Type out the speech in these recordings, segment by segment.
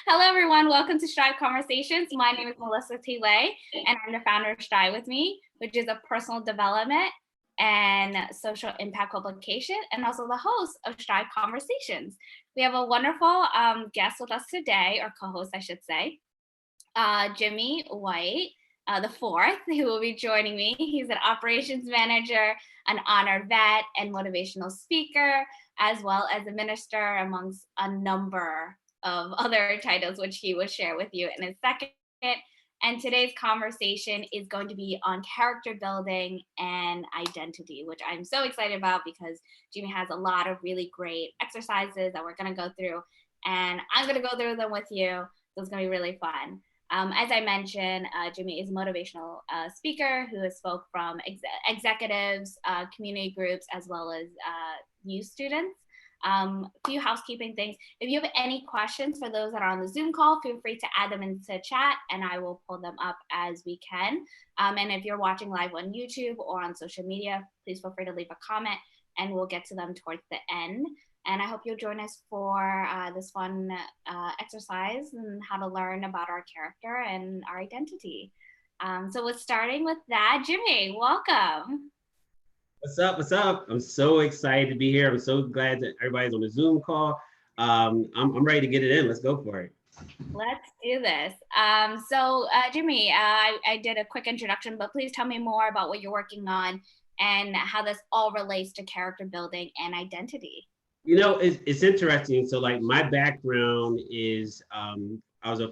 Hello, everyone. Welcome to Strive Conversations. My name is Melissa Thi, and I'm the founder of Strive With Me, which is a personal development and social impact publication, and also the host of Strive Conversations. We have a wonderful guest with us today, or co-host, I should say, Jimmy White, the fourth, who will be joining me. He's an operations manager, an honored vet, and motivational speaker, as well as a minister, amongst a number of other titles, which he will share with you in a second. And today's conversation is going to be on character building and identity, which I'm so excited about because Jimmy has a lot of really great exercises that we're going to go through, and I'm going to go through them with you. So it's going to be really fun. As I mentioned, Jimmy is a motivational speaker who has spoke from executives, community groups, as well as youth students. A few housekeeping things. If you have any questions for those that are on the Zoom call, feel free to add them into chat and I will pull them up as we can. And if you're watching live on YouTube or on social media, please feel free to leave a comment and we'll get to them towards the end. And I hope you'll join us for this fun exercise and how to learn about our character and our identity. So we're starting with that. Jimmy, welcome. What's up? What's up? I'm so excited to be here. I'm so glad that everybody's on the Zoom call. I'm ready to get it in. Let's go for it. Let's do this. Jimmy, I did a quick introduction, but please tell me more about what you're working on and how this all relates to character building and identity. You know, it's interesting. So like my background is I'm a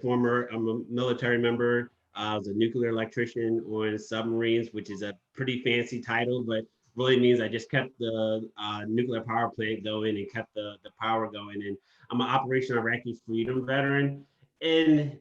military member. I was a nuclear electrician on submarines, which is a pretty fancy title, but really means I just kept the nuclear power plant going and kept the power going. And I'm an Operation Iraqi Freedom veteran. And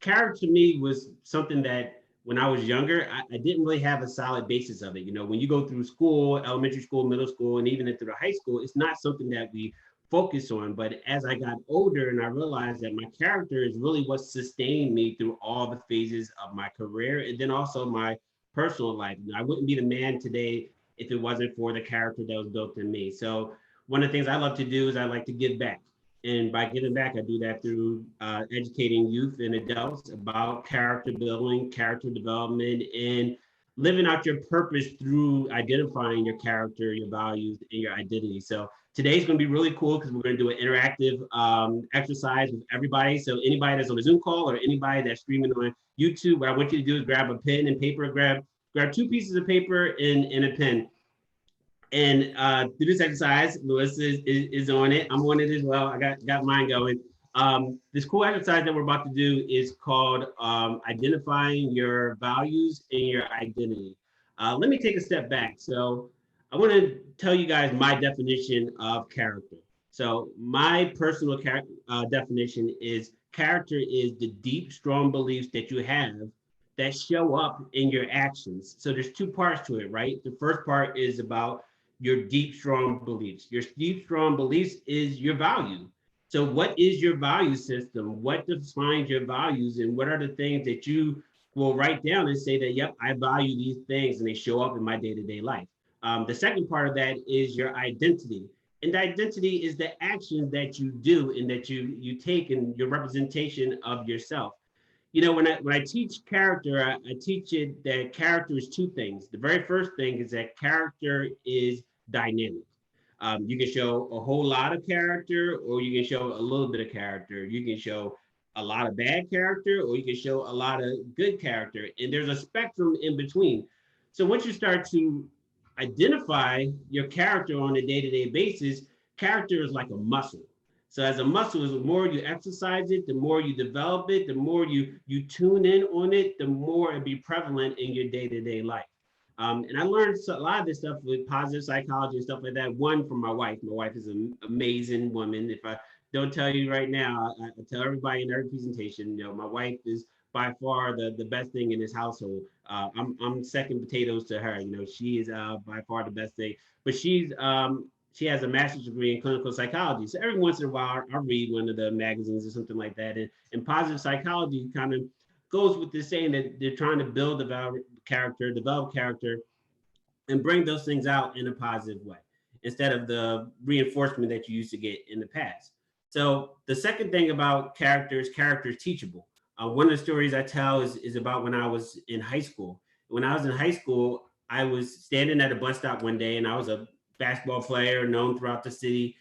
character to me was something that when I was younger, I didn't really have a solid basis of it. You know, when you go through school, elementary school, middle school, and even through the high school, it's not something that we focus on. But as I got older and I realized that my character is really what sustained me through all the phases of my career and then also my personal life. You know, I wouldn't be the man today if it wasn't for the character that was built in me. So one of the things I love to do is I like to give back. And by giving back, I do that through educating youth and adults about character building, character development, and living out your purpose through identifying your character, your values, and your identity. So today's going to be really cool because we're going to do an interactive exercise with everybody. So anybody that's on a Zoom call or anybody that's streaming on YouTube, what I want you to do is grab a pen and paper, grab two pieces of paper and a pen. And do this exercise. Melissa is on it. I'm on it as well. I got mine going. This cool exercise that we're about to do is called identifying your values and your identity. Let me take a step back. So I want to tell you guys my definition of character. So my personal definition is character is the deep, strong beliefs that you have that show up in your actions. So there's two parts to it, right? The first part is about your deep, strong beliefs. Your deep, strong beliefs is your value. So what is your value system? What defines your values and what are the things that you will write down and say that, yep, I value these things and they show up in my day-to-day life. The second part of that is your identity. And the identity is the actions that you do and that you take and your representation of yourself. You know, when I teach character, I teach it that character is two things. The very first thing is that character is dynamic. You can show a whole lot of character, or you can show a little bit of character. You can show a lot of bad character, or you can show a lot of good character. And there's a spectrum in between. So once you start to identify your character on a day-to-day basis, character is like a muscle. So as a muscle, the more you exercise it, the more you develop it, the more you tune in on it, the more it be prevalent in your day-to-day life. And I learned a lot of this stuff with positive psychology and stuff like that. One, from my wife. My wife is an amazing woman. If I don't tell you right now, I tell everybody in every presentation, you know, my wife is by far the best thing in this household. I'm second potatoes to her. You know, she is by far the best thing. But she has a master's degree in clinical psychology. So every once in a while, I read one of the magazines or something like that. And positive psychology kind of goes with this saying that they're trying to build develop character, and bring those things out in a positive way instead of the reinforcement that you used to get in the past. So the second thing about character is teachable. One of the stories I tell is about when I was in high school. When I was in high school, I was standing at a bus stop one day, and I was a basketball player known throughout the city.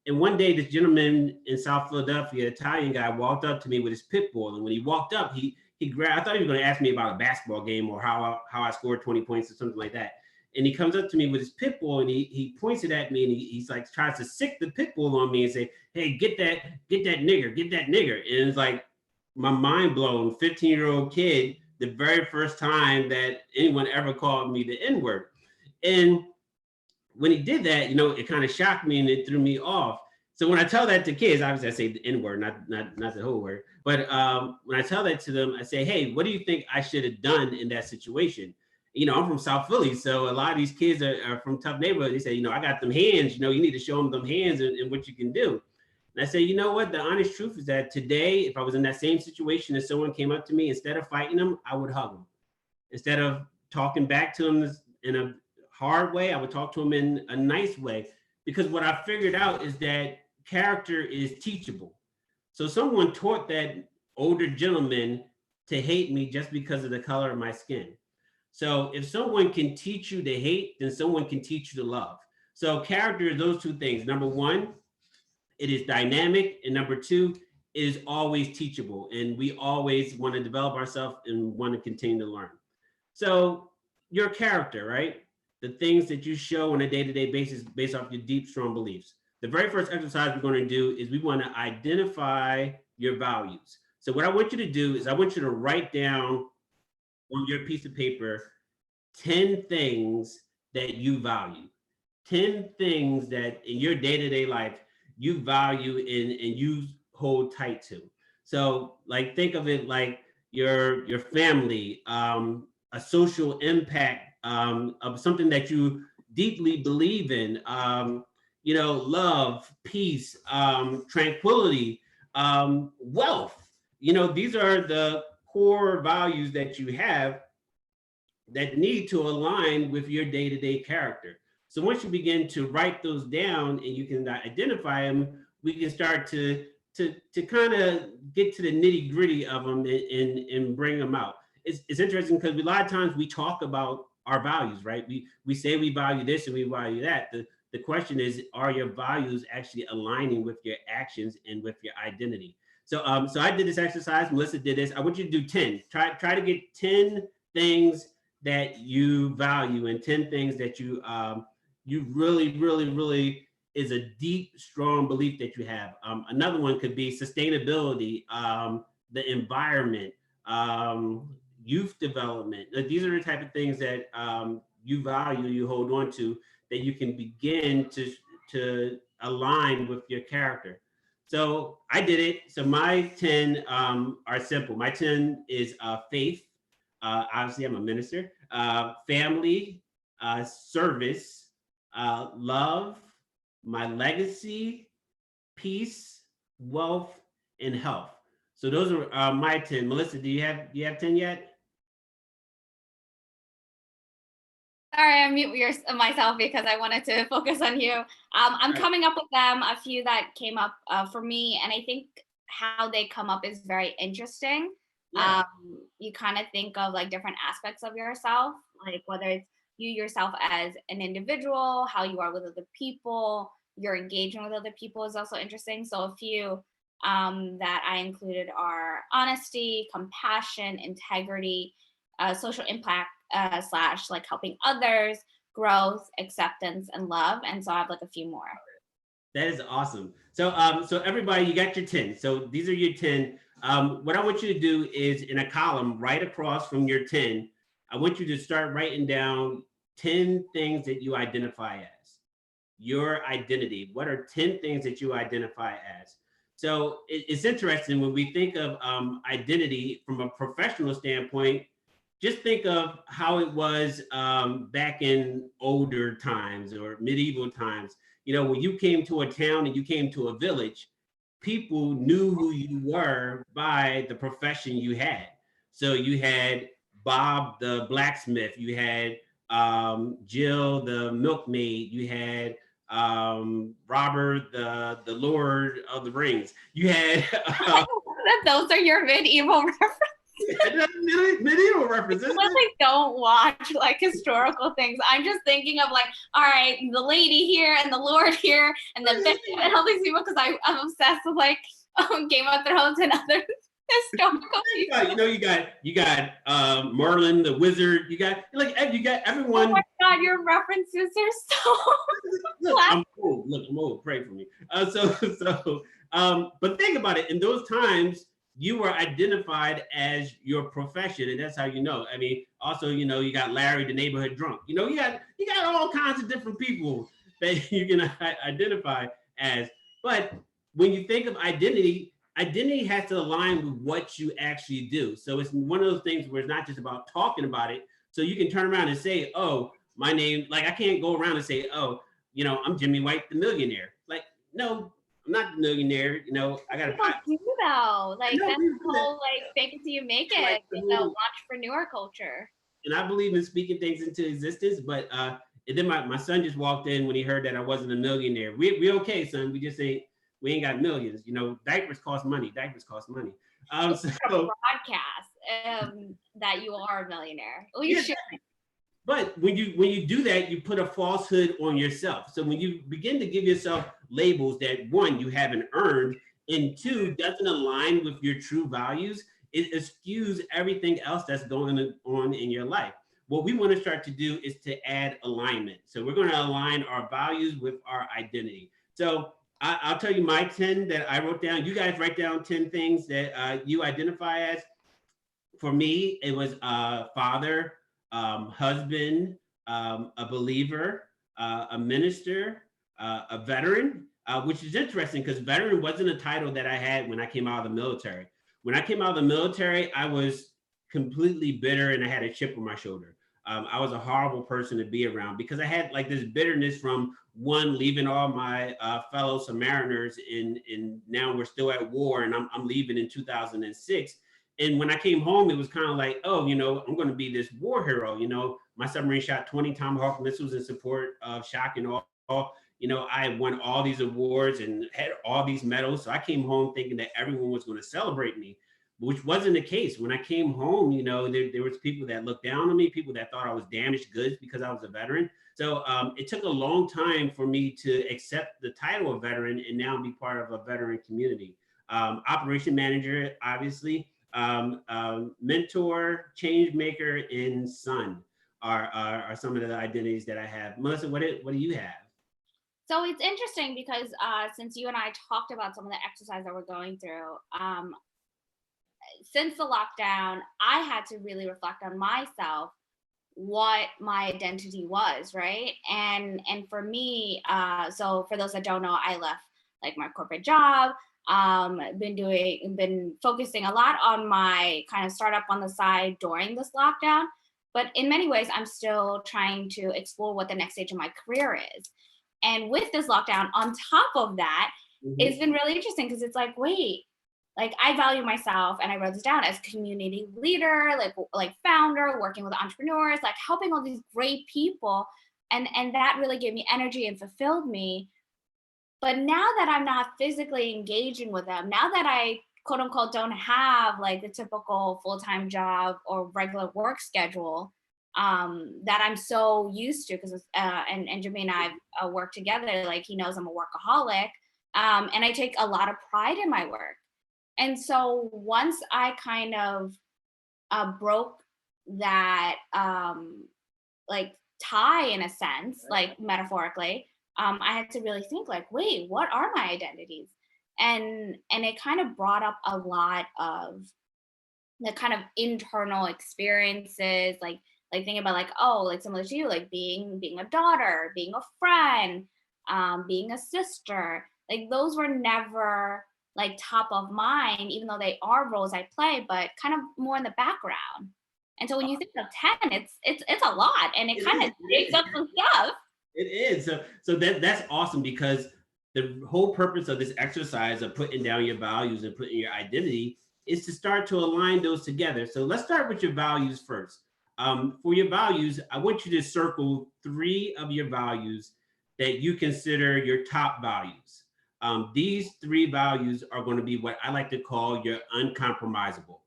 And one day, this gentleman in South Philadelphia, Italian guy, walked up to me with his pit bull. And when he walked up, he grabbed. I thought he was going to ask me about a basketball game or how I scored 20 points or something like that. And he comes up to me with his pit bull, and he points it at me, and he's like tries to sick the pit bull on me and say, "Hey, get that nigger, get that nigger." And it's like my mind blown 15-year-old kid, the very first time that anyone ever called me the N-word. And when he did that, it kind of shocked me and it threw me off. So when I tell that to kids, obviously I say the N-word, not the whole word. But when I tell that to them, I say, "Hey, what do you think I should have done in that situation?" I'm from South Philly, so a lot of these kids are from tough neighborhoods. They say, I got them hands, you need to show them hands and what you can do. And I say, you know what? The honest truth is that today, if I was in that same situation and someone came up to me, instead of fighting them, I would hug them. Instead of talking back to them in a hard way, I would talk to them in a nice way. Because what I figured out is that character is teachable. So someone taught that older gentleman to hate me just because of the color of my skin. So if someone can teach you to hate, then someone can teach you to love. So character is those two things. Number one, it is dynamic. And number two, it is always teachable. And we always want to develop ourselves and want to continue to learn. So your character, right? The things that you show on a day-to-day basis based off your deep, strong beliefs. The very first exercise we're going to do is we want to identify your values. So what I want you to do is I want you to write down on your piece of paper 10 things that you value, 10 things that in your day-to-day life you value and you hold tight to. So like think of it like your family, a social impact of something that you deeply believe in, love, peace, tranquility, wealth. These are the core values that you have that need to align with your day-to-day character. So once you begin to write those down and you can identify them, we can start to kind of get to the nitty-gritty of them and bring them out. It's interesting because a lot of times we talk about our values, right? We say we value this and we value that. The question is, are your values actually aligning with your actions and with your identity? So I did this exercise. Melissa did this. I want you to do 10. Try to get 10 things that you value and 10 things that you really, really, really is a deep, strong belief that you have. Another one could be sustainability, the environment, youth development. These are the type of things that you value, you hold on to, that you can begin to align with your character. So I did it. So my 10 are simple. My 10 is faith. Obviously, I'm a minister. Family, service, love, my legacy, peace, wealth, and health. So those are my 10. Melissa, do you have 10 yet? Sorry, I mute myself because I wanted to focus on you. I'm coming up with them, a few that came up for me, and I think how they come up is very interesting. Yeah. You kind of think of like different aspects of yourself, like whether it's you yourself as an individual, how you are with other people, your engagement with other people is also interesting. So a few that I included are honesty, compassion, integrity, social impact, slash like helping others, growth, acceptance, and love. And so I have like a few more. That is awesome. So so everybody, you got your 10. So these are your 10. What I want you to do is in a column right across from your 10, I want you to start writing down 10 things that you identify as. Your identity. What are 10 things that you identify as? So it's interesting when we think of identity from a professional standpoint. Just think of how it was back in older times or medieval times. When you came to a town and you came to a village, people knew who you were by the profession you had. So you had Bob the blacksmith, you had Jill the milkmaid, you had Robert, the Lord of the Rings. You had Those are your medieval references. medieval references. I like don't watch like historical things. I'm just thinking of like, all right, the lady here and the Lord here and the bishop and all these people because I'm obsessed with like Game of Thrones and other historical people. You got Merlin the wizard. You got everyone. Oh my God, your references are so. Look, I'm old. Look, I'm old. Pray for me. But think about it. In those times, you were identified as your profession, and that's how you know. I mean, also, you got Larry, the neighborhood drunk. You got all kinds of different people that you can identify as. But when you think of identity has to align with what you actually do. So it's one of those things where it's not just about talking about it. So you can turn around and say, "Oh, my name." Like I can't go around and say, "Oh, I'm Jimmy White, the millionaire." Like, no, I'm not the millionaire. I got to do though. Like that's the whole like fake it till you make it, like entrepreneur culture. And I believe in speaking things into existence. But and then my son just walked in when he heard that I wasn't a millionaire. We okay, son. We ain't got millions. Diapers cost money. So broadcast that you are a millionaire. Well, you should. But when you do that, you put a falsehood on yourself. So when you begin to give yourself labels that, one, you haven't earned, and two, doesn't align with your true values, it eschews everything else that's going on in your life. What we want to start to do is to add alignment. So we're going to align our values with our identity. So I'll tell you my 10 that I wrote down. You guys write down 10 things that you identify as. For me, it was father, husband, a believer, a minister, a veteran, which is interesting because veteran wasn't a title that I had when I came out of the military. When I came out of the military, I was completely bitter and I had a chip on my shoulder. I was a horrible person to be around because I had like this bitterness from one, leaving all my fellow Submariners and now we're still at war and I'm leaving in 2006. And when I came home, it was kind of like, oh, I'm going to be this war hero. My submarine shot 20 Tomahawk missiles in support of shock and awe. I won all these awards and had all these medals. So I came home thinking that everyone was going to celebrate me, which wasn't the case. When I came home, there was people that looked down on me, people that thought I was damaged goods because I was a veteran. So it took a long time for me to accept the title of veteran and now be part of a veteran community. Operation manager, obviously. Mentor, change maker, and son are some of the identities that I have. Melissa, what do you have? So it's interesting because since you and I talked about some of the exercise that we're going through, since the lockdown, I had to really reflect on myself, what my identity was, right? And for me, so for those that don't know, I left like my corporate job. Been focusing a lot on my kind of startup on the side during this lockdown, but in many ways I'm still trying to explore what the next stage of my career is. And with this lockdown on top of that, it's been really interesting because it's like, wait, like I value myself, and I wrote this down as community leader, like founder, working with entrepreneurs, like helping all these great people, and that really gave me energy and fulfilled me. But now that I'm not physically engaging with them, now that I quote unquote don't have like the typical full-time job or regular work schedule that I'm so used to, because and Jimmy and I work together, like he knows I'm a workaholic, and I take a lot of pride in my work. And so once I kind of broke that like tie in a sense, like metaphorically, I had to really think like, wait, what are my identities? And it kind of brought up a lot of the kind of internal experiences, like thinking about like, oh, like similar to you, like being a daughter, being a friend, being a sister. Like those were never like top of mind, even though they are roles I play, but kind of more in the background. And so when you think of 10, it's a lot, and it kind of digs up some stuff. It is. So that's awesome, because the whole purpose of this exercise of putting down your values and putting your identity is to start to align those together. So let's start with your values first. For your values, I want you to circle 3 of your values that you consider your top values. These three values are going to be what I like to call your uncompromisable.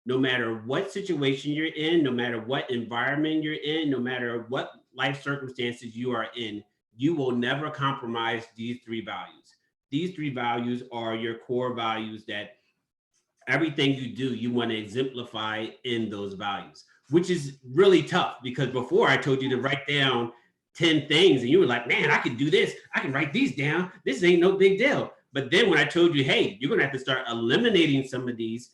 No matter what situation you're in, no matter what environment you're in, no matter what life circumstances you are in, you will never compromise these three values. These three values are your core values that everything you do, you want to exemplify in those values, which is really tough because before I told you to write down 10 things and you were like, man, I can do this. I can write these down. This ain't no big deal. But then when I told you, hey, you're going to have to start eliminating some of these,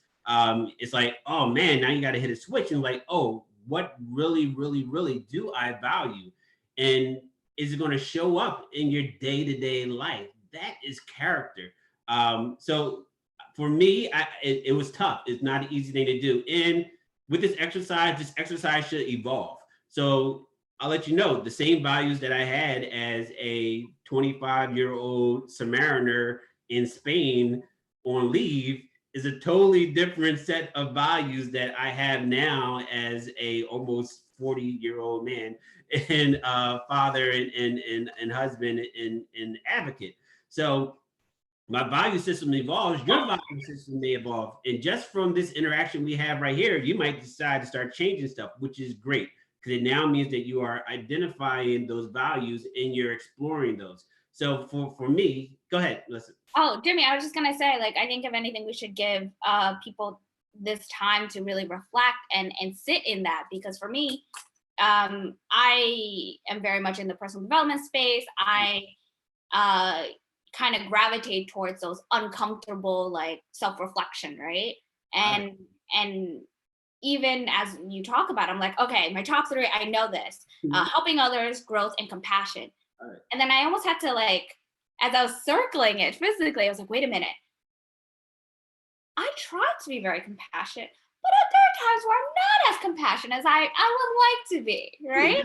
it's like, oh man, now you got to hit a switch and like, oh, what really, really, really do I value? And is it going to show up in your day-to-day life? That is character. So for me, it was tough. It's not an easy thing to do. And with this exercise should evolve. So I'll let you know the same values that I had as a 25-year-old Submariner in Spain on leave is a totally different set of values that I have now as a almost 40-year-old man and father and husband and advocate. So my value system evolves, your value system may evolve. And just from this interaction we have right here, you might decide to start changing stuff, which is great because it now means that you are identifying those values and you're exploring those. So for me, go ahead, listen. Oh, Jimmy, I was just gonna say, like, I think if anything, we should give people this time to really reflect and sit in that. Because for me, I am very much in the personal development space. I kind of gravitate towards those uncomfortable, like, self-reflection, right? And and even as you talk about, I'm like, okay, my top three, I know this: helping others, growth, and compassion. And then I almost had to, like, as I was circling it physically, I was like, wait a minute. I tried to be very compassionate, but there are times where I'm not as compassionate as I would like to be, right?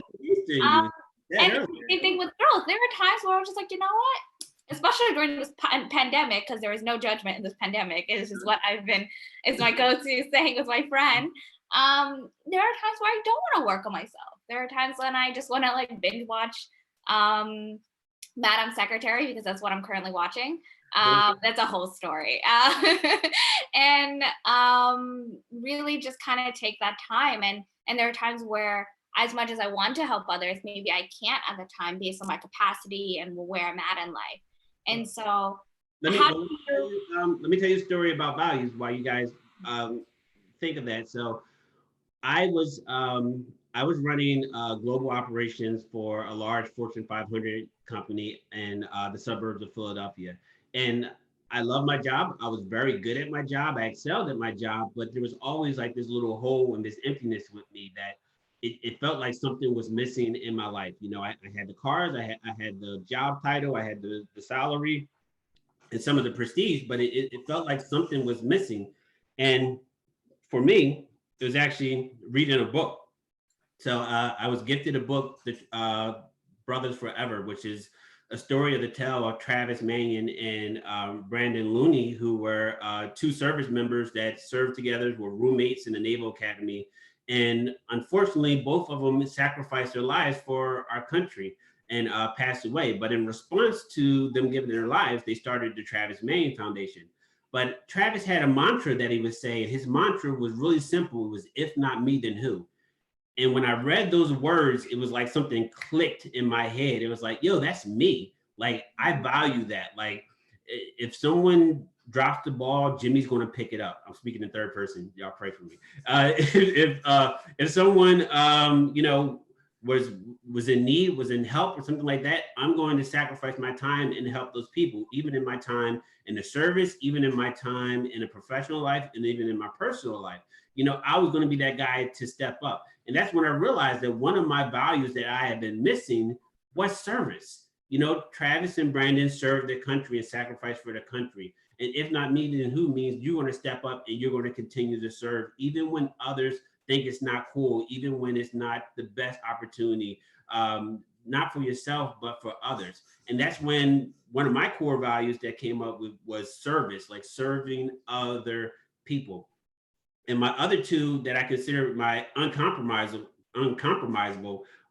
Um, and same thing with growth. There are times where I was just like, you know what? Especially during this pandemic, because there was no judgment in this pandemic. It's just what it's my go-to saying with my friend. There are times where I don't want to work on myself. There are times when I just want to, like, binge watch Madam Secretary, because that's what I'm currently watching. That's a whole story. And really just kind of take that time. And there are times where, as much as I want to help others, maybe I can't at the time based on my capacity and where I'm at in life. And so let me tell you a story about values while you guys think of that. So I was running global operations for a large Fortune 500 company in the suburbs of Philadelphia, and I love my job. I was very good at my job. I excelled at my job, but there was always like this little hole and this emptiness with me that it felt like something was missing in my life. You know, I had the cars, I had the job title, I had the salary, and some of the prestige, but it felt like something was missing. And for me, it was actually reading a book. So I was gifted a book, the Brothers Forever, which is a story of the tale of Travis Manion and Brandon Looney, who were two service members that served together, were roommates in the Naval Academy. And unfortunately, both of them sacrificed their lives for our country and passed away. But in response to them giving their lives, they started the Travis Manion Foundation. But Travis had a mantra that he would say. His mantra was really simple. It was, if not me, then who? And when I read those words, it was like something clicked in my head. It was like, yo, that's me. Like, I value that. Like, if someone drops the ball, Jimmy's going to pick it up. I'm speaking in third person. Y'all pray for me. If someone, was in need, was in help or something like that, I'm going to sacrifice my time and help those people, even in my time in the service, even in my time in a professional life, and even in my personal life. You know, I was going to be that guy to step up. And that's when I realized that one of my values that I had been missing was service. You know, Travis and Brandon served their country and sacrificed for the country. And if not me, then who? Means you're going to step up and you're going to continue to serve, even when others think it's not cool, even when it's not the best opportunity, not for yourself, but for others. And that's when one of my core values that came up with was service, like serving other people. And my other two that I consider my uncompromisable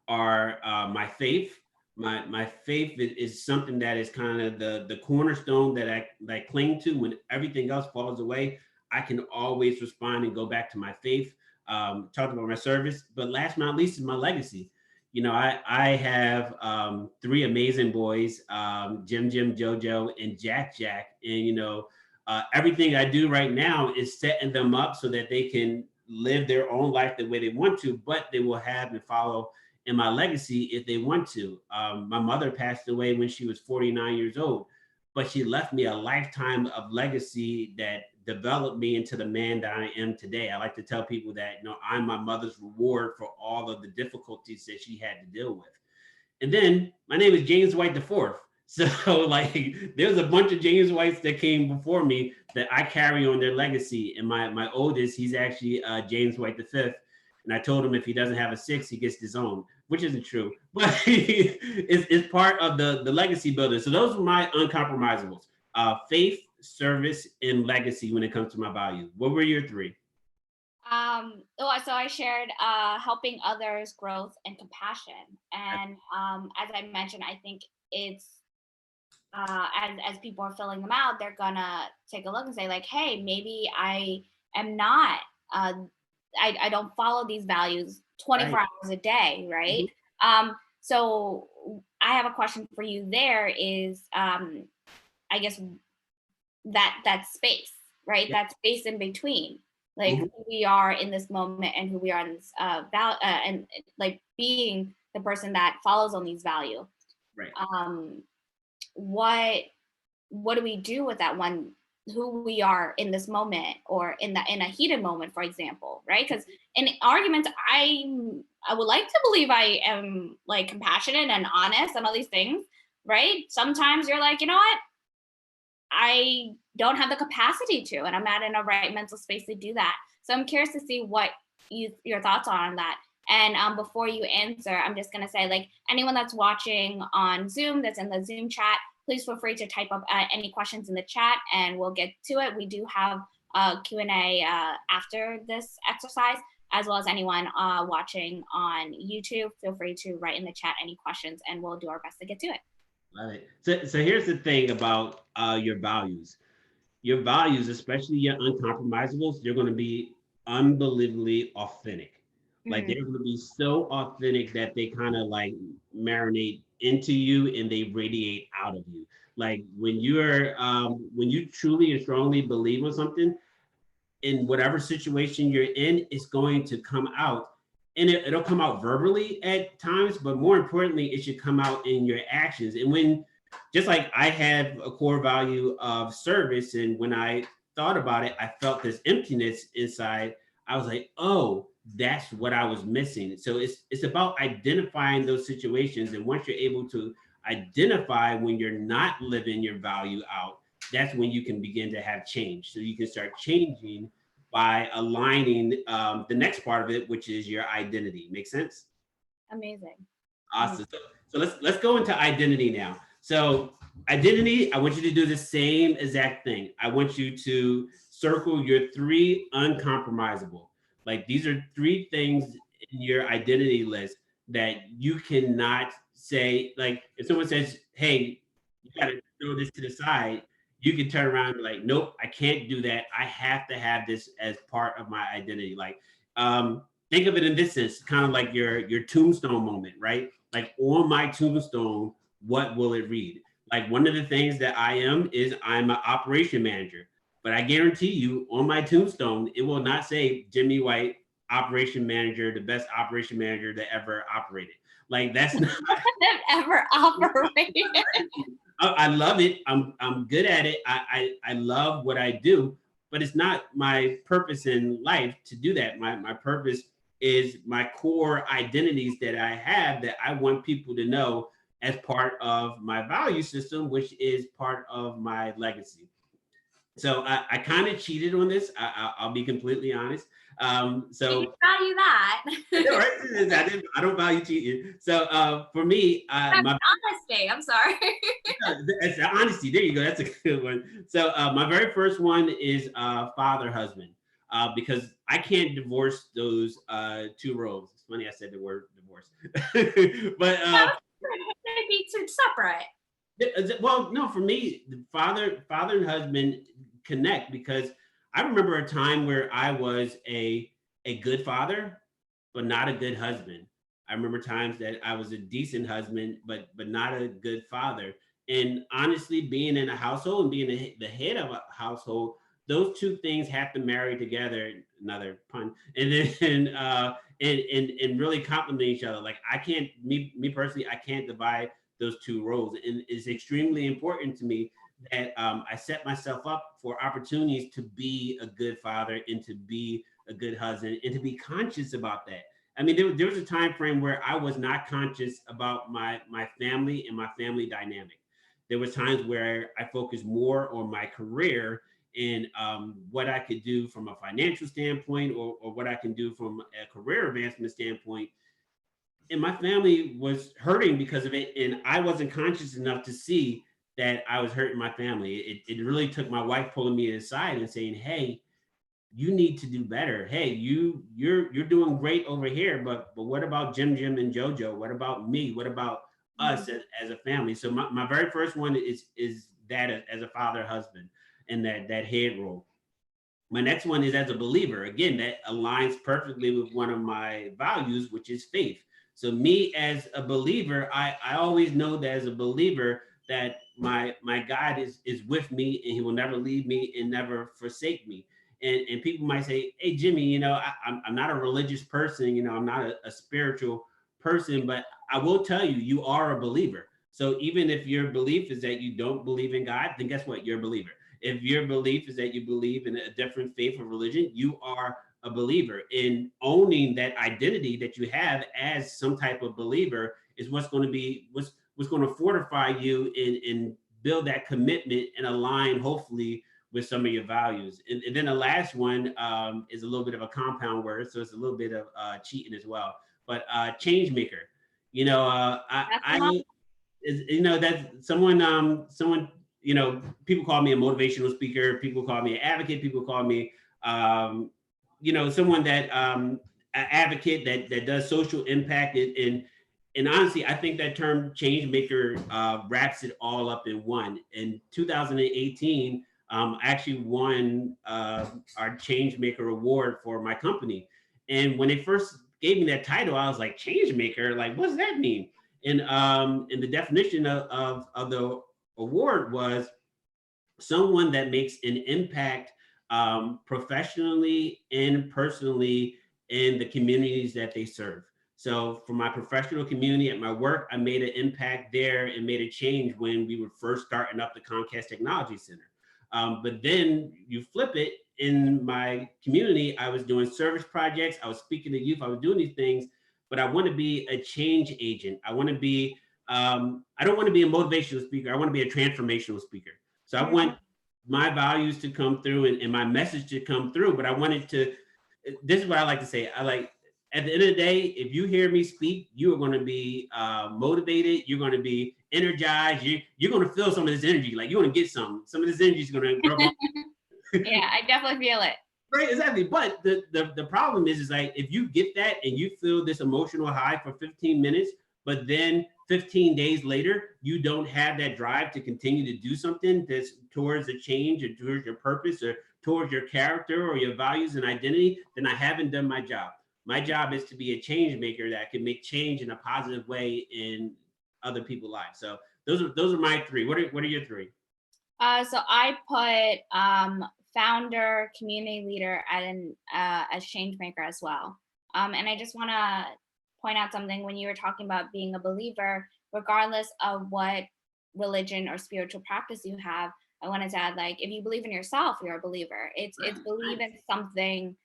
are my faith, My faith is something that is kind of the cornerstone that I cling to when everything else falls away. I can always respond and go back to my faith. Talked about my service, but last but not least is my legacy. You know, I have three amazing boys, Jim, Jojo, and Jack. And you know, everything I do right now is setting them up so that they can live their own life the way they want to, but they will have and follow in my legacy if they want to. My mother passed away when she was 49 years old, but she left me a lifetime of legacy that developed me into the man that I am today. I like to tell people that, you know, I'm my mother's reward for all of the difficulties that she had to deal with. And then my name is James White the Fourth. So like there's a bunch of James Whites that came before me that I carry on their legacy. And my oldest, he's actually James White the Fifth. And I told him if he doesn't have a six, he gets disowned, which isn't true, but it's part of the legacy building. So those are my uncompromisables: faith, service, and legacy when it comes to my values. What were your three? So I shared helping others, growth, and compassion. And as I mentioned, I think it's as people are filling them out, they're gonna take a look and say like, hey, maybe I am not. Uh, I don't follow these values 24 Right. hours a day, right? Mhm. So I have a question for you. There is, I guess that space, right? Yeah. That space in between, like Mhm. who we are in this moment and who we are in this and like being the person that follows on these value. Right. Um, what what do we do with that one? Who we are in this moment or in a heated moment, for example, right? Because in arguments, I would like to believe I am like compassionate and honest and all these things, right? Sometimes you're like, you know what, I don't have the capacity to, and I'm not in a right mental space to do that. So I'm curious to see what your thoughts are on that. And before you answer, I'm just gonna say, like, anyone that's watching on Zoom, that's in the Zoom chat, please feel free to type up any questions in the chat, and we'll get to it. We do have a Q&A after this exercise, as well as anyone watching on YouTube. Feel free to write in the chat any questions, and we'll do our best to get to it. Love it. So here's the thing about your values. Your values, especially your uncompromisables, they're going to be unbelievably authentic. Like Mm, they're going to be so authentic that they kind of like marinate into you and they radiate out of you. Like when you truly and strongly believe in something, in whatever situation you're in, it's going to come out. And it'll come out verbally at times, but more importantly, it should come out in your actions. And when, just like I have a core value of service, and when I thought about it, I felt this emptiness inside. I was like, oh, that's what I was missing. So it's about identifying those situations. And once you're able to identify when you're not living your value out, that's when you can begin to have change. So you can start changing by aligning the next part of it, which is your identity. Make sense? amazing. Awesome. So let's go into identity now. So identity, I want you to do the same exact thing. I want you to circle your three uncompromisable. Like these are three things in your identity list that you cannot say. Like if someone says, "Hey, you got to throw this to the side," you can turn around and be like, "Nope, I can't do that. I have to have this as part of my identity." Like think of it in this sense, kind of like your tombstone moment, right? Like on my tombstone, what will it read? Like one of the things that I am is I'm an operation manager, but I guarantee you on my tombstone, it will not say Jimmy White, operation manager, the best operation manager that ever operated. Like that's not. That ever operated. I love it. I'm good at it. I love what I do, but it's not my purpose in life to do that. My purpose is my core identities that I have that I want people to know as part of my value system, which is part of my legacy. So I kind of cheated on this. I'll be completely honest. We So value that. all right, I don't value cheating. So for me, That's my honesty. I'm sorry. It's honesty. There you go. That's a good one. So my very first one is father husband, because I can't divorce those two roles. It's funny I said the word divorce, but They'd be separate. Well, no, for me, the father and husband connect because I remember a time where I was a good father, but not a good husband. I remember times that I was a decent husband, but not a good father. And honestly, being in a household and being the head of a household, those two things have to marry together. Another pun, and then and really complement each other. Like I can't, me personally, I can't divide those two roles, and it's extremely important to me that I set myself up for opportunities to be a good father and to be a good husband and to be conscious about that. I mean, there was a time frame where I was not conscious about my family and my family dynamic. There was times where I focused more on my career and what I could do from a financial standpoint or what I can do from a career advancement standpoint. And my family was hurting because of it. And I wasn't conscious enough to see that I was hurting my family. It really took my wife pulling me aside and saying, hey, you need to do better. Hey, you're doing great over here, but what about Jim and Jojo? What about me? What about us as a family? So my very first one is that as a father, husband, and that head role. My next one is as a believer. Again, that aligns perfectly with one of my values, which is faith. So me as a believer, I always know that as a believer that my God is with me and he will never leave me and never forsake me. And people might say, hey, Jimmy, I'm not a religious person, I'm not a spiritual person, but I will tell you, you are a believer. So even if your belief is that you don't believe in God, then guess what? You're a believer. If your belief is that you believe in a different faith or religion, you are a believer. In owning that identity that you have as some type of believer is what's going to fortify you and build that commitment and align hopefully with some of your values. And then the last one is a little bit of a compound word, so it's a little bit of cheating as well. But change maker, I that someone people call me a motivational speaker, people call me an advocate, people call me someone that an advocate that does social impact, and honestly I think that term change maker wraps it all up in one. In 2018 I actually won our change maker award for my company, and when they first gave me that title I was like, change maker, like what does that mean? And the definition of the award was someone that makes an impact professionally and personally in the communities that they serve. So for my professional community at my work, I made an impact there and made a change when we were first starting up the Comcast Technology Center. But then you flip it, in my community, I was doing service projects, I was speaking to youth, I was doing these things, but I want to be a change agent. I don't want to be a motivational speaker. I want to be a transformational speaker. So I want my values to come through and my message to come through, but I wanted to, this is what I like to say. I like, at the end of the day, if you hear me speak, you are going to be motivated. You're going to be energized. You're going to feel some of this energy. Like you're going to get some of this energy is going to rub on. Yeah, I definitely feel it. Right, exactly. But the problem is like if you get that and you feel this emotional high for 15 minutes, but then 15 days later, you don't have that drive to continue to do something that's towards a change or towards your purpose or towards your character or your values and identity, then I haven't done my job. My job is to be a change maker that can make change in a positive way in other people's lives. So those are my three. What are your three? So I put founder, community leader, and as change maker as well. And I just want to point out something when you were talking about being a believer, regardless of what religion or spiritual practice you have. I wanted to add, like, if you believe in yourself, you're a believer. It's believe in something,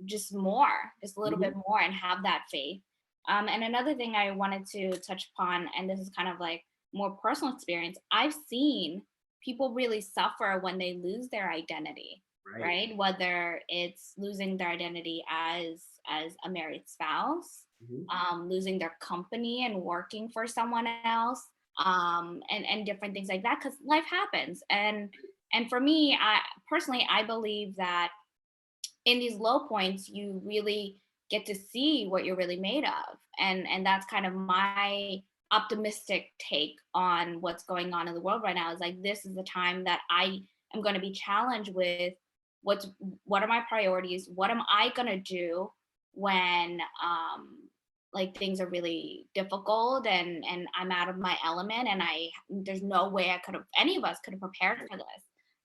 just more, just a little bit more, and have that faith. And another thing I wanted to touch upon, and this is kind of like more personal experience, I've seen people really suffer when they lose their identity, right? Whether it's losing their identity as a married spouse, losing their company and working for someone else, and different things like that, because life happens. And for me, I personally, I believe that in these low points, you really get to see what you're really made of. And that's kind of my optimistic take on what's going on in the world right now, is like, this is the time that I am going to be challenged with what are my priorities, what am I going to do when like things are really difficult and I'm out of my element, and there's no way I could have, any of us could have prepared for this.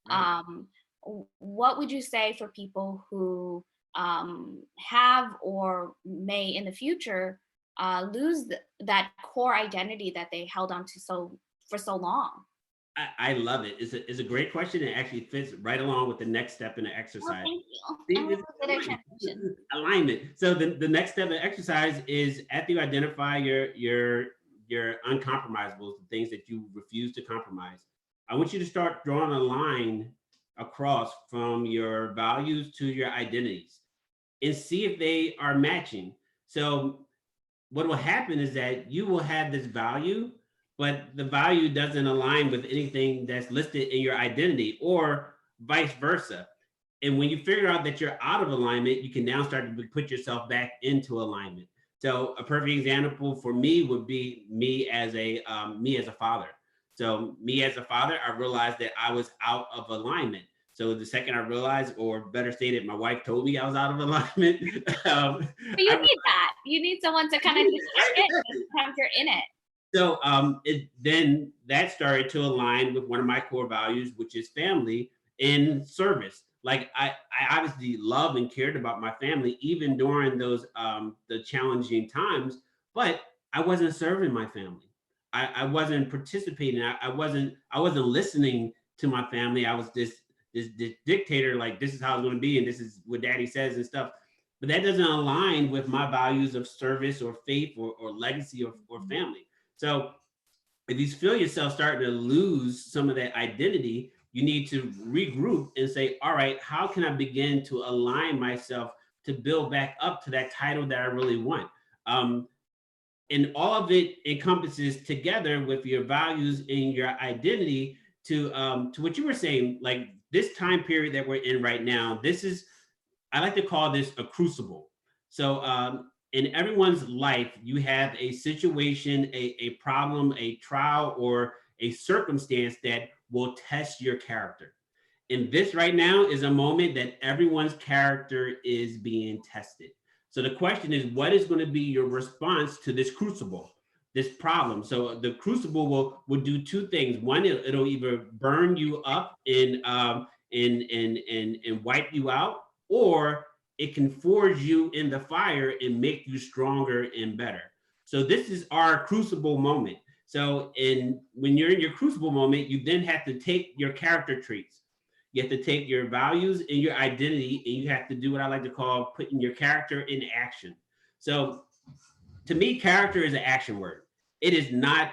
Right. What would you say for people who have or may in the future lose that core identity that they held on to for so long? I love it. It's a great question. It actually fits right along with the next step in the Oh, exercise. thank you. I See, love this is a good alignment. This transition. is alignment. So the next step in exercise is, after you identify your uncompromisables, the things that you refuse to compromise, I want you to start drawing a line across from your values to your identities and see if they are matching. So what will happen is that you will have this value, but the value doesn't align with anything that's listed in your identity, or vice versa. And when you figure out that you're out of alignment, you can now start to put yourself back into alignment. So a perfect example for me would be me as a father. So me as a father, I realized that I was out of alignment. So the second I realized, or better stated, my wife told me I was out of alignment. But you I need that. You need someone to kind of just check it, because sometimes you're in it. So then that started to align with one of my core values, which is family and service. Like I obviously loved and cared about my family even during those the challenging times, but I wasn't serving my family. I wasn't participating. I wasn't listening to my family. I was this dictator, like this is how it's going to be, and this is what daddy says and stuff. But that doesn't align with my values of service or faith or legacy or family. So if you feel yourself starting to lose some of that identity, you need to regroup and say, all right, how can I begin to align myself to build back up to that title that I really want? Um, and all of it encompasses together with your values and your identity to what you were saying, like this time period that we're in right now. This is, I like to call this a crucible. So in everyone's life, you have a situation, a problem, a trial, or a circumstance that will test your character. And this right now is a moment that everyone's character is being tested. So the question is, what is going to be your response to this crucible, this problem? So the crucible will do two things. One, it'll either burn you up and wipe you out, or it can forge you in the fire and make you stronger and better. So this is our crucible moment. So when you're in your crucible moment, you then have to take your character traits. You have to take your values and your identity, and you have to do what I like to call putting your character in action. So to me, character is an action word. It is not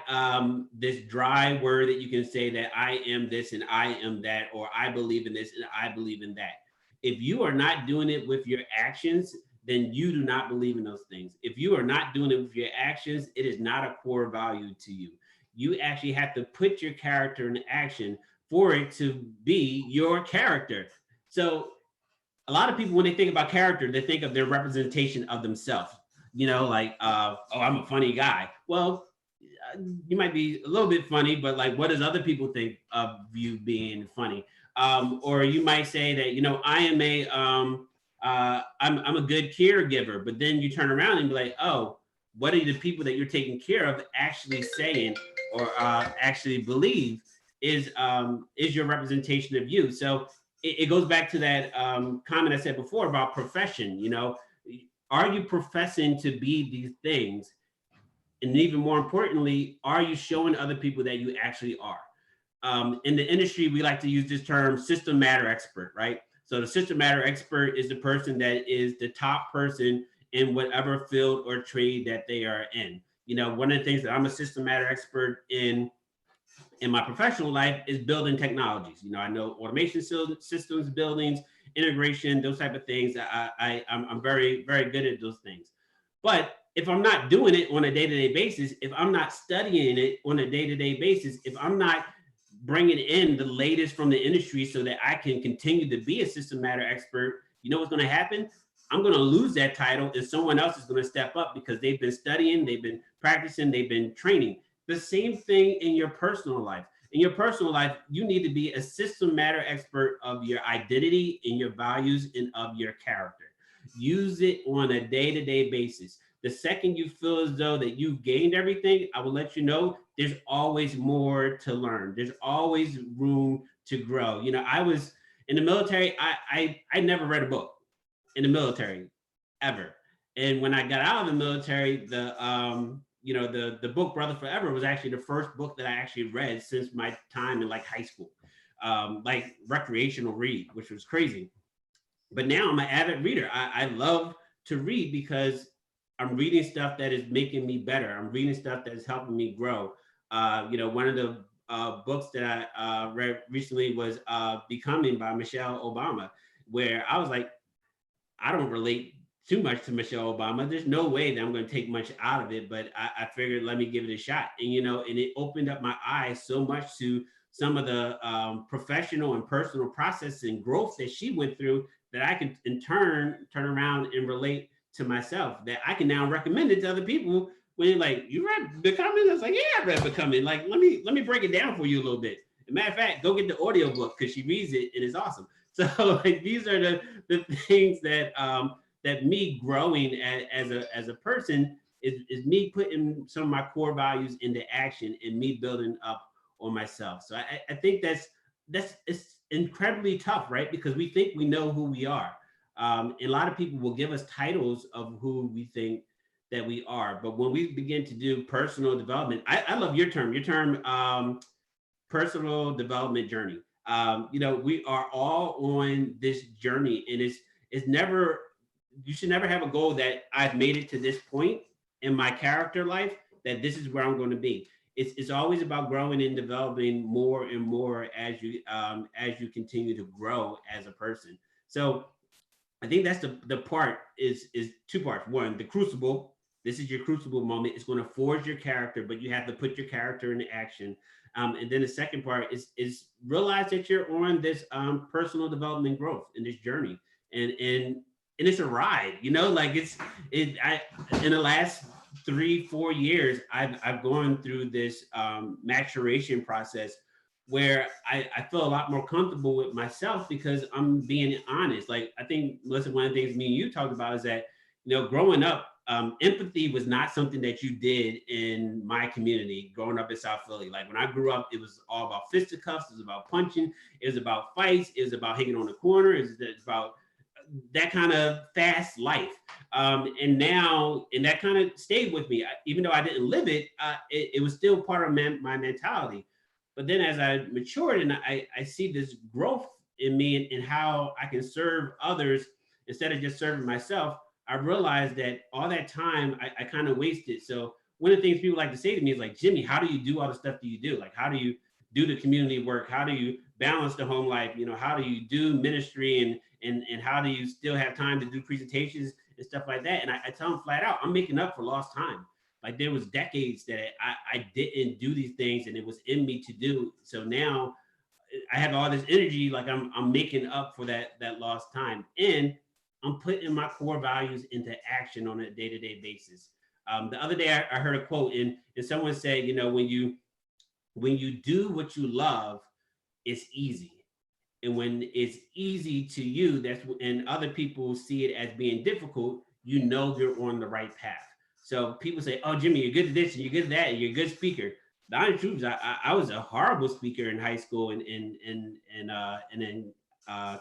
this dry word that you can say that I am this and I am that, or I believe in this and I believe in that. If you are not doing it with your actions, then you do not believe in those things. If you are not doing it with your actions, it is not a core value to you. You actually have to put your character in action for it to be your character. So a lot of people, when they think about character, they think of their representation of themselves. Like, oh, I'm a funny guy. Well, you might be a little bit funny, but like, what does other people think of you being funny? Or you might say that, I am I'm a good caregiver, but then you turn around and be like, oh, what are the people that you're taking care of actually saying or actually believe is your representation of you? So it goes back to that comment I said before about profession. Are you professing to be these things? And even more importantly, are you showing other people that you actually are? In the industry, we like to use this term system matter expert, right? So the system matter expert is the person that is the top person in whatever field or trade that they are in. One of the things that I'm a system matter expert in my professional life is building technologies. I know automation systems, buildings, integration, those type of things. I'm very, very good at those things. But if I'm not doing it on a day-to-day basis, if I'm not studying it on a day-to-day basis, if I'm not bringing in the latest from the industry so that I can continue to be a system matter expert, you know what's going to happen? I'm going to lose that title and someone else is going to step up because they've been studying, they've been practicing, they've been training. The same thing in your personal life. In your personal life, you need to be a system matter expert of your identity and your values and of your character. Use it on a day-to-day basis. The second you feel as though that you've gained everything, I will let you know there's always more to learn. There's always room to grow. You know, I was in the military, I never read a book in the military ever. And when I got out of the military, the book Brother Forever was actually the first book that I actually read since my time in like high school, like recreational read, which was crazy. But now I'm an avid reader. I love to read because I'm reading stuff that is making me better. I'm reading stuff that is helping me grow. One of the books that I read recently was Becoming by Michelle Obama, where I was like, I don't relate too much to Michelle Obama. There's no way that I'm going to take much out of it, but I figured let me give it a shot. And it opened up my eyes so much to some of the professional and personal process and growth that she went through that I can in turn around and relate to myself. That I can now recommend it to other people. When you're like, you read Becoming? I was like, yeah, I read Becoming. Like, let me break it down for you a little bit. As a matter of fact, go get the audiobook because she reads it and it's awesome. So like these are the things that me growing as a person is me putting some of my core values into action and me building up on myself. So I think that's it's incredibly tough, right? Because we think we know who we are. And a lot of people will give us titles of who we think that we are. But when we begin to do personal development, I love your term, personal development journey. We are all on this journey, and it's never you should never have a goal that I've made it to this point in my character life that this is where I'm going to be. It's always about growing and developing more and more as you continue to grow as a person. So I think that's the part is two parts. One, the crucible. This is your crucible moment. It's going to forge your character, but you have to put your character into action. And then the second part is realize that you're on this personal development growth in this journey, and it's a ride. Like I in the last 3-4 years, I've gone through this maturation process where I feel a lot more comfortable with myself because I'm being honest. Like I think, Melissa, one of the things me and you talked about is that, growing up, empathy was not something that you did in my community growing up in South Philly. Like when I grew up, it was all about fisticuffs, it was about punching, it was about fights, it was about hanging on the corner, it's about that kind of fast life. And that kind of stayed with me. Even though I didn't live it, it was still part of my mentality. But then as I matured and I see this growth in me and how I can serve others instead of just serving myself, I realized that all that time I kind of wasted. So one of the things people like to say to me is like, Jimmy, how do you do all the stuff that you do? Like, how do you do the community work? How do you balance the home life? How do you do ministry and how do you still have time to do presentations and stuff like that? And I tell them flat out, I'm making up for lost time. Like there was decades that I didn't do these things and it was in me to do. So now I have all this energy, like I'm making up for that lost time. And I'm putting my core values into action on a day-to-day basis. The other day I heard a quote and someone said, when you do what you love, it's easy. And when it's easy to you, and other people see it as being difficult, you're on the right path. So people say, "Oh, Jimmy, you're good at this, and you're good at that, and you're a good speaker." The honest truth is, I was a horrible speaker in high school and in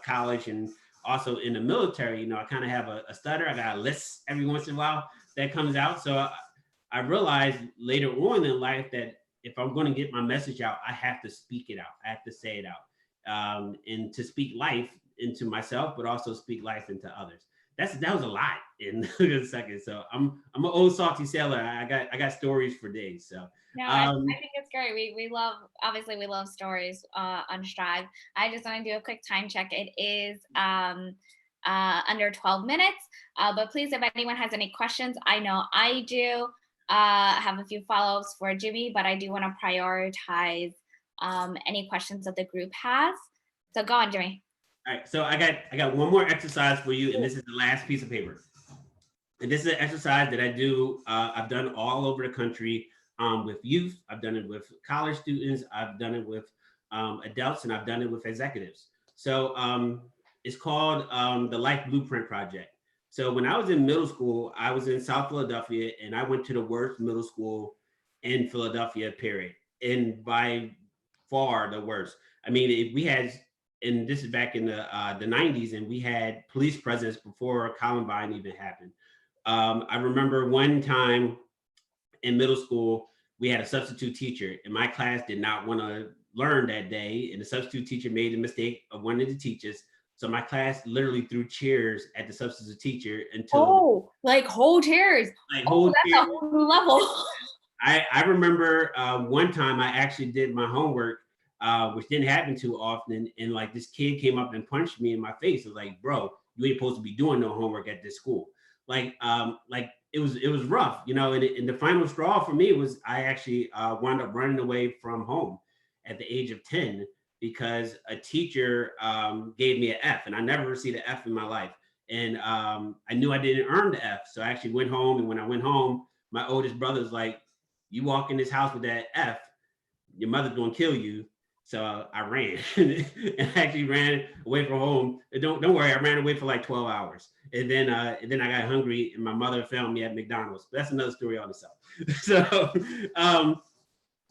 college, and also in the military. I kind of have a stutter. I got a lisp every once in a while that comes out. So I realized later on in life that if I'm going to get my message out, I have to speak it out. I have to say it out, and to speak life into myself, but also speak life into others. That was a lot in a second. So I'm an old salty sailor. I got stories for days. So no, I think it's great. We love, obviously we love stories on Strive. I just want to do a quick time check. It is under 12 minutes. But please, if anyone has any questions, I know I do have a few follow-ups for Jimmy, but I do want to prioritize any questions that the group has. So go on, Jimmy. All right, so I got one more exercise for you, and this is the last piece of paper. And this is an exercise that I do. I've done all over the country with youth. I've done it with college students. I've done it with adults, and I've done it with executives. So it's called the Life Blueprint Project. So when I was in middle school, I was in South Philadelphia, and I went to the worst middle school in Philadelphia, period. And by far the worst. I mean, we had, and this is back in the 90s, and we had police presence before Columbine even happened. I remember one time in middle school, we had a substitute teacher, and my class did not want to learn that day. And the substitute teacher made the mistake of wanting to teach us. So my class literally threw chairs at the substitute teacher until like whole chairs. like Oh, whole that's chairs. a whole new level. I remember one time I actually did my homework, which didn't happen too often. And like this kid came up and punched me in my face. I was like, bro, you ain't supposed to be doing no homework at this school. Like it was rough, you know. And the final straw for me was I actually wound up running away from home at the age of 10 because a teacher gave me an F, and I never received an F in my life. And I knew I didn't earn the F, so I actually went home. And when I went home, my oldest brother was like, "You walk in this house with that F, your mother's gonna kill you." So I ran and I actually ran away from home. And don't worry, I ran away for like 12 hours. And then I got hungry and my mother found me at McDonald's. But that's another story on itself. So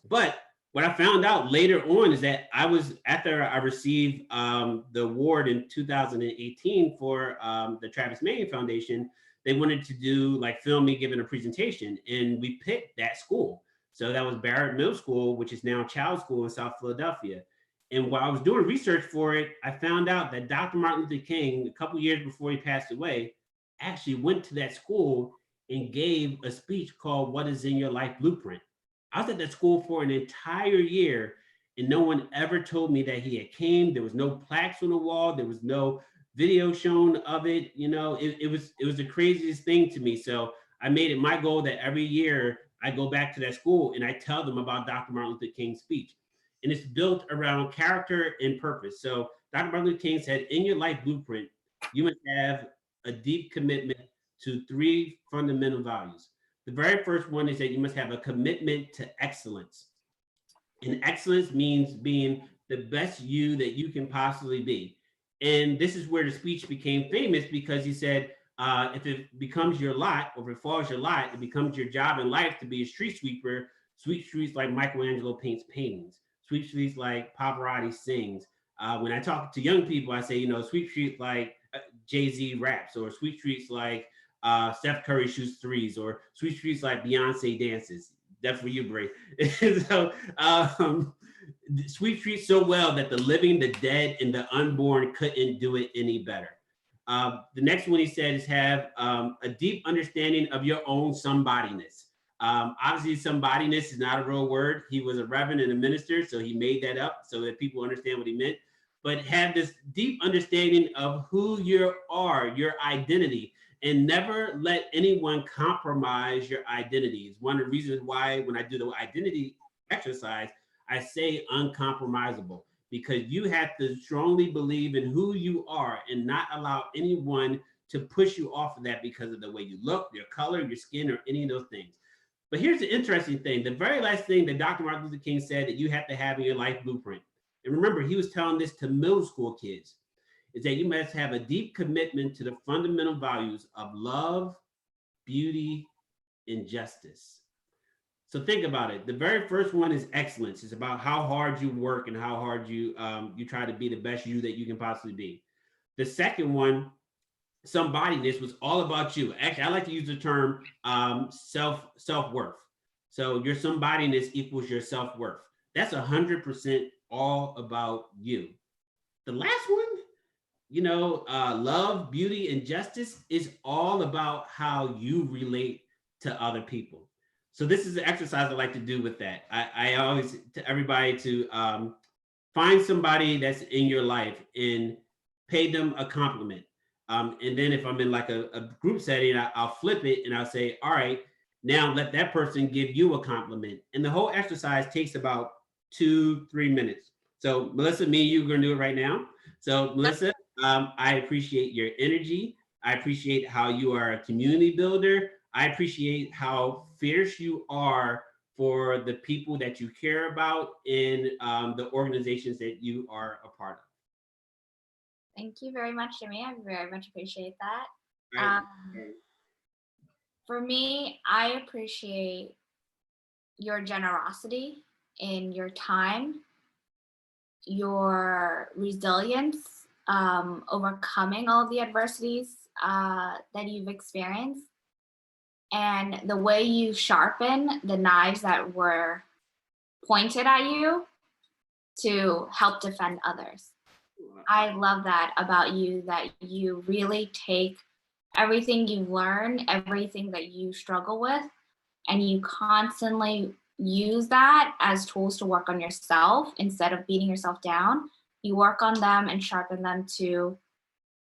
but what I found out later on is that I was, after I received the award in 2018 for the Travis Manning Foundation, they wanted to do like film me giving a presentation, and we picked that school. So that was Barrett Middle School, which is now Child School in South Philadelphia. And while I was doing research for it, I found out that Dr. Martin Luther King, a couple years before he passed away, actually went to that school and gave a speech called "What is in Your Life Blueprint." I was at that school for an entire year, and no one ever told me that he had came. There was no plaques on the wall. There was no video shown of it. You know, it was the craziest thing to me. So I made it my goal that every year I go back to that school and I tell them about Dr. Martin Luther King's speech. And it's built around character and purpose. So Dr. Martin Luther King said, in your life blueprint, you must have a deep commitment to three fundamental values. The very first one is that you must have a commitment to excellence. And excellence means being the best you that you can possibly be. And this is where the speech became famous, because he said, if it becomes your lot, or if it falls your lot, it becomes your job in life to be a street sweeper. Sweep streets like Michelangelo paints paintings. Sweep streets like Pavarotti sings. When I talk to young people, I say, you know, sweep streets like Jay-Z raps, or sweep streets like Steph Curry shoots threes, or sweep streets like Beyonce dances. That's for you, Bray. So sweep streets so well that the living, the dead, and the unborn couldn't do it any better. The next one he said is have a deep understanding of your own somebodyness. Obviously, somebodyness is not a real word. He was a reverend and a minister, so he made that up so that people understand what he meant. But have this deep understanding of who you are, your identity, and never let anyone compromise your identity. It's one of the reasons why when I do the identity exercise, I say uncompromisable, because you have to strongly believe in who you are and not allow anyone to push you off of that because of the way you look, your color, your skin, or any of those things. But here's the interesting thing. The very last thing that Dr. Martin Luther King said that you have to have in your life blueprint, and remember, he was telling this to middle school kids, is that you must have a deep commitment to the fundamental values of love, beauty, and justice. So think about it. The very first one is excellence. It's about how hard you work and how hard you try to be the best you that you can possibly be. The second one, somebodyness, was all about you. Actually, I like to use the term self-worth. So your somebodyness equals your self-worth. That's 100% all about you. The last one, you know, love, beauty, and justice is all about how you relate to other people. So this is an exercise I like to do with that. I always tell everybody to find somebody that's in your life and pay them a compliment. And then if I'm in like a group setting, I'll flip it and I'll say, all right, now let that person give you a compliment. And the whole exercise takes about 2-3 minutes. So Melissa, me and you are gonna do it right now. So Melissa, I appreciate your energy. I appreciate how you are a community builder. I appreciate how fierce you are for the people that you care about in the organizations that you are a part of. Thank you very much, Jimmy. I very much appreciate that. Right. For me, I appreciate your generosity in your time, your resilience, overcoming all the adversities that you've experienced, and the way you sharpen the knives that were pointed at you to help defend others. I love that about you, that you really take everything you learn, everything that you struggle with, and you constantly use that as tools to work on yourself instead of beating yourself down. You work on them and sharpen them to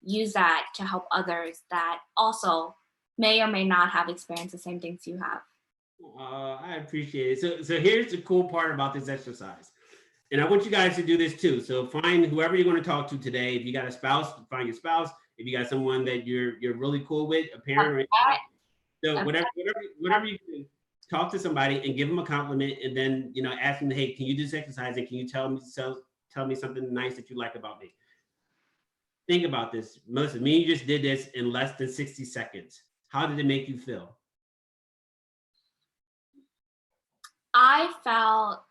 use that to help others that also may or may not have experienced the same things you have. I appreciate it. So here's the cool part about this exercise. And I want you guys to do this too. So find whoever you're going to talk to today. If you got a spouse, find your spouse. If you got someone that you're really cool with, a parent, or so whatever you can, talk to somebody and give them a compliment, and then ask them, hey, can you do this exercise, and can you tell me something nice that you like about me? Think about this, Melissa. Me and you just did this in less than 60 seconds. How did it make you feel? I felt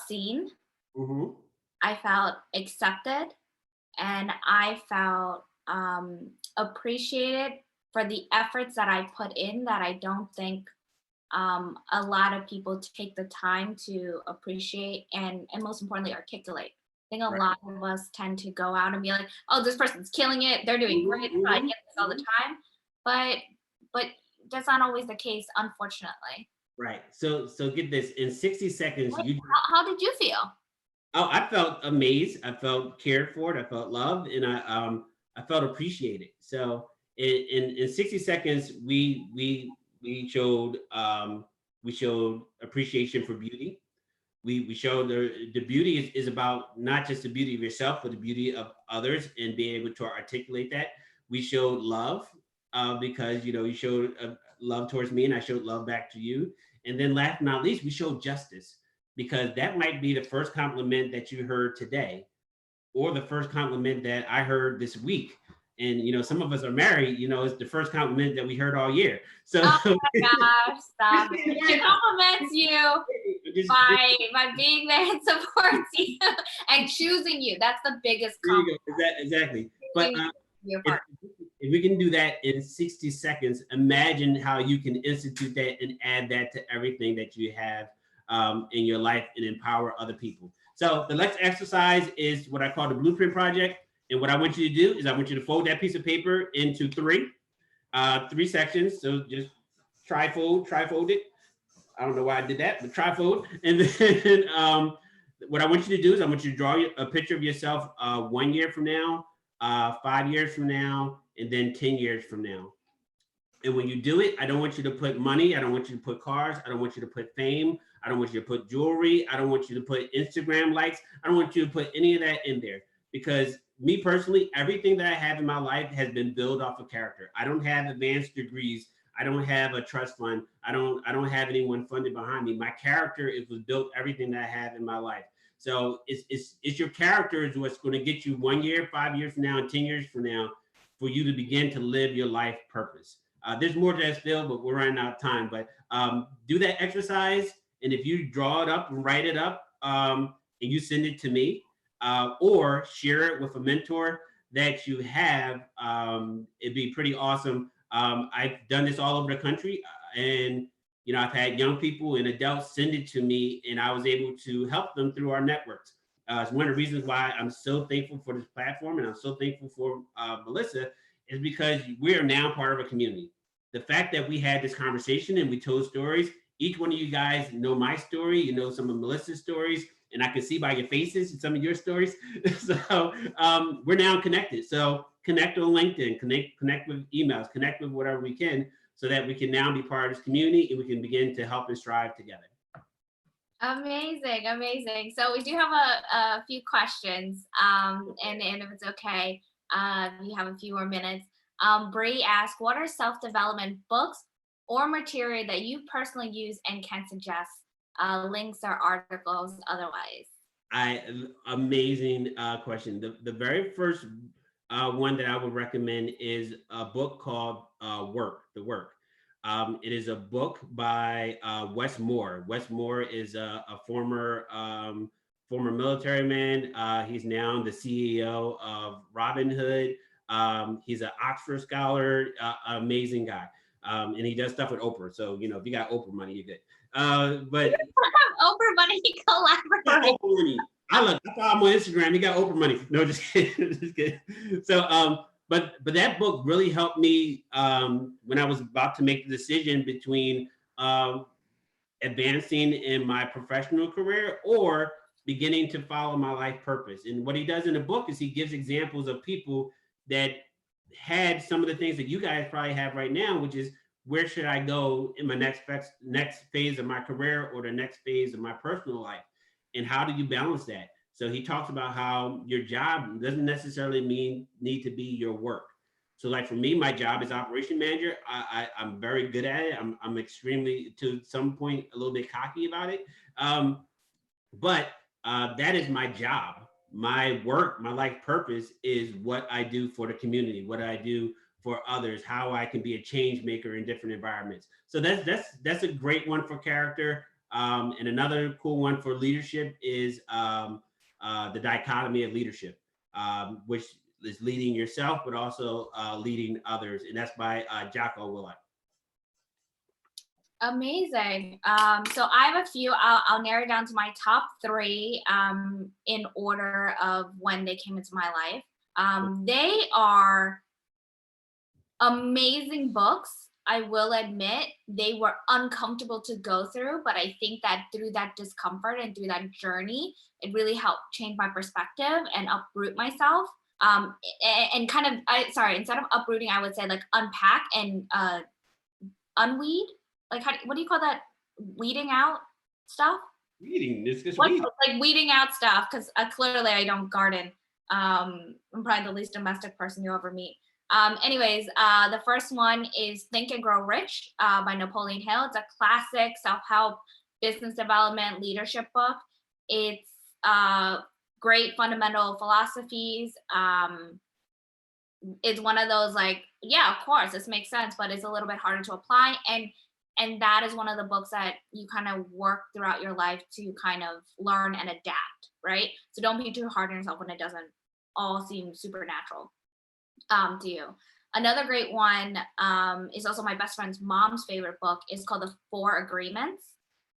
seen. Mm-hmm. I felt accepted, and I felt appreciated for the efforts that I put in that I don't think a lot of people take the time to appreciate and most importantly articulate. I think a Right. lot of us tend to go out and be like, oh, this person's killing it, they're doing great, so I get this all the time. But that's not always the case, unfortunately. Right. So get this. In 60 seconds, How did you feel? Oh, I felt amazed. I felt cared for. I felt loved, and I felt appreciated. So in 60 seconds, we showed appreciation for beauty. We showed the beauty is about not just the beauty of yourself, but the beauty of others, and being able to articulate that. We showed love because you showed love towards me, and I showed love back to you. And then last but not least, we showed justice, because that might be the first compliment that you heard today, or the first compliment that I heard this week. And some of us are married, it's the first compliment that we heard all year. So oh my gosh, stop it. She compliments you by being there and supports you and choosing you. That's the biggest compliment. Exactly. But if we can do that in 60 seconds, imagine how you can institute that and add that to everything that you have in your life and empower other people. So the next exercise is what I call the blueprint project. And what I want you to do is I want you to fold that piece of paper into three sections. So just trifold it. I don't know why I did that, but trifold. And then what I want you to do is I want you to draw a picture of yourself 1 year from now, 5 years from now, and then 10 years from now. And when you do it, I don't want you to put money. I don't want you to put cars. I don't want you to put fame. I don't want you to put jewelry. I don't want you to put Instagram likes. I don't want you to put any of that in there, because me personally, everything that I have in my life has been built off of character. I don't have advanced degrees. I don't have a trust fund. I don't have anyone funded behind me. My character was built everything that I have in my life. So it's your character is what's going to get you 1 year, 5 years from now, and 10 years from now for you to begin to live your life purpose. There's more to that still, but we're running out of time. But do that exercise. And if you draw it up and write it up and you send it to me, or share it with a mentor that you have, it'd be pretty awesome. I've done this all over the country, and I've had young people and adults send it to me, and I was able to help them through our networks. It's one of the reasons why I'm so thankful for this platform, and I'm so thankful for Melissa, is because we are now part of a community. The fact that we had this conversation and we told stories, each one of you guys know my story, you know some of Melissa's stories, and I can see by your faces and some of your stories. So we're now connected. So connect on LinkedIn, connect with emails, connect with whatever we can, so that we can now be part of this community and we can begin to help and strive together. Amazing, amazing. So we do have a few questions, and if it's okay, you have a few more minutes. Bree asked, what are self-development books or material that you personally use and can suggest? Links or articles otherwise. Amazing question. The very first one that I would recommend is a book called The Work. It is a book by Wes Moore. Wes Moore is a former military man. He's now the CEO of Robinhood. He's an Oxford scholar, amazing guy. And he does stuff with Oprah. So, you know, if you got Oprah money, you're good. But Oprah money collaborate. Oprah money. I thought I'm on Instagram. You got Oprah money. No, just kidding. Just kidding. So, but that book really helped me when I was about to make the decision between advancing in my professional career or beginning to follow my life purpose. And what he does in the book is he gives examples of people that had some of the things that you guys probably have right now, which is where should I go in my next phase of my career or the next phase of my personal life, and how do you balance that? So he talks about how your job doesn't necessarily need to be your work. So like for me, my job is operation manager. I'm very good at it. I'm extremely, to some point, a little bit cocky about it. But that is my job. My work, my life purpose is what I do for the community, what I do for others, how I can be a change maker in different environments. So that's a great one for character. And another cool one for leadership is The Dichotomy of Leadership, which is leading yourself, but also leading others. And that's by Jocko Willink. Amazing. So I have a few. I'll narrow down to my top three in order of when they came into my life. They are amazing books. I will admit they were uncomfortable to go through, but I think that through that discomfort and through that journey, it really helped change my perspective and uproot myself. And kind of, instead of uprooting, I would say like unpack and unweed. Like, what do you call that? Weeding out stuff? Weeding, it's just weeding. Like weeding out stuff, because clearly I don't garden. I'm probably the least domestic person you'll ever meet. Anyways, the first one is Think and Grow Rich by Napoleon Hill. It's a classic self-help business development leadership book. It's great fundamental philosophies. It's one of those like, yeah, of course, this makes sense, but it's a little bit harder to apply. And that is one of the books that you kind of work throughout your life to kind of learn and adapt, right? So don't be too hard on yourself when it doesn't all seem supernatural to you. Another great one is also my best friend's mom's favorite book. Is called The Four Agreements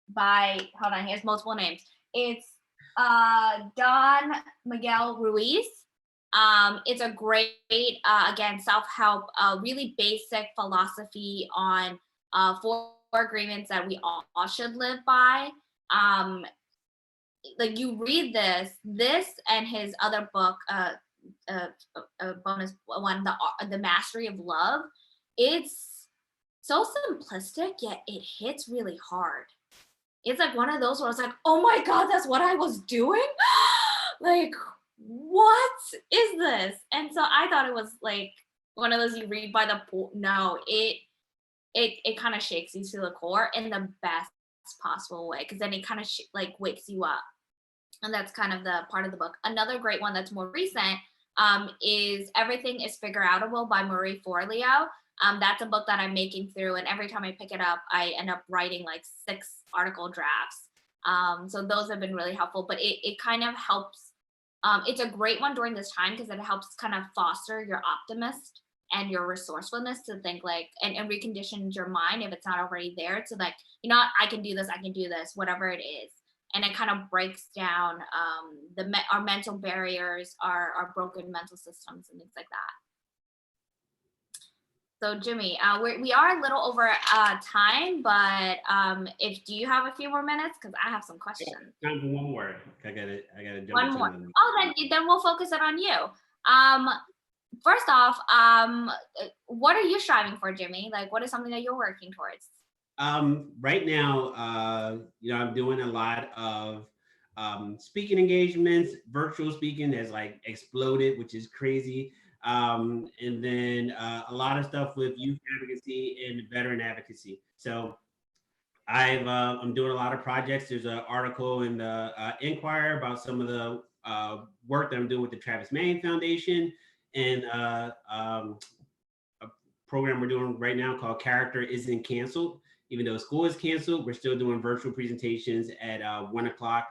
by, hold on, he has multiple names. It's Don Miguel Ruiz. It's a great, again, self-help, really basic philosophy on four agreements that we all should live by. Like you read this and his other book, a bonus one, the Mastery of Love. It's so simplistic, yet it hits really hard. It's like one of those where it's like, oh my God, that's what I was doing? Like, what is this? And so I thought it was like one of those you read by the pool. No, it kind of shakes you to the core in the best possible way, because then it kind of like wakes you up. And that's kind of the part of the book. Another great one that's more recent is Everything is Figure Outable by Marie Forleo. That's a book that I'm making through, and every time I pick it up, I end up writing like 6 article drafts. So those have been really helpful, but it kind of helps. It's a great one during this time because it helps kind of foster your optimist and your resourcefulness to think like, and reconditions your mind if it's not already there to like, you know, I can do this, whatever it is. And it kind of breaks down our mental barriers, our broken mental systems and things like that. So Jimmy, we are a little over time, but do you have a few more minutes? Because I have some questions. Time for one more. I gotta jump. One more. Oh, then we'll focus it on you. First off, what are you striving for, Jimmy? Like, what is something that you're working towards? Right now, I'm doing a lot of speaking engagements. Virtual speaking has like exploded, which is crazy. And then a lot of stuff with youth advocacy and veteran advocacy. So I'm doing a lot of projects. There's an article in the Inquirer about some of the work that I'm doing with the Travis Manning Foundation and a program we're doing right now called Character Isn't Canceled. Even though school is canceled, we're still doing virtual presentations at 1 o'clock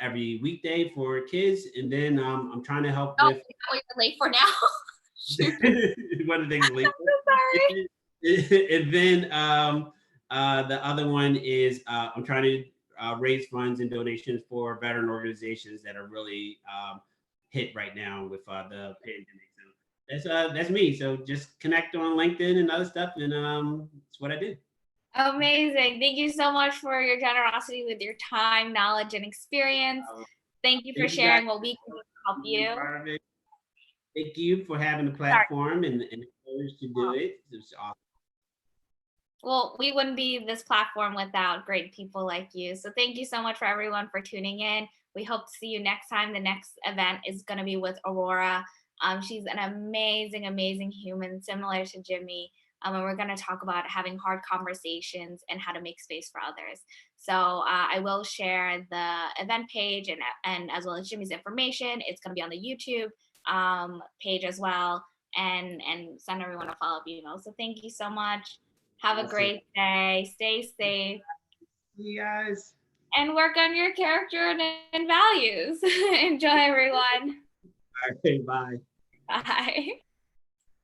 every weekday for kids. And then I'm trying to help Oh, with is that what you're late for now? Shoot. one of the things late. I'm so sorry. And then the other one is I'm trying to raise funds and donations for veteran organizations that are really hit right now with the pandemic. So that's me. So just connect on LinkedIn and other stuff, and that's what I do. Amazing. Thank you so much for your generosity with your time, knowledge, and experience. Thank you for Thank you guys sharing what we can do to help for being you. part of it. Thank you for having the Sorry. platform and the courage to do it. It's awesome. Well, we wouldn't be this platform without great people like you. So thank you so much for everyone for tuning in. We hope to see you next time. The next event is going to be with Aurora. She's an amazing, amazing human, similar to Jimmy. And we're going to talk about having hard conversations and how to make space for others. So I will share the event page and as well as Jimmy's information. It's going to be on the YouTube page as well, and send everyone a follow-up email. So thank you so much. Have a great day. Stay safe. See you guys. And work on your character and values. Enjoy, everyone. All right, bye. Bye.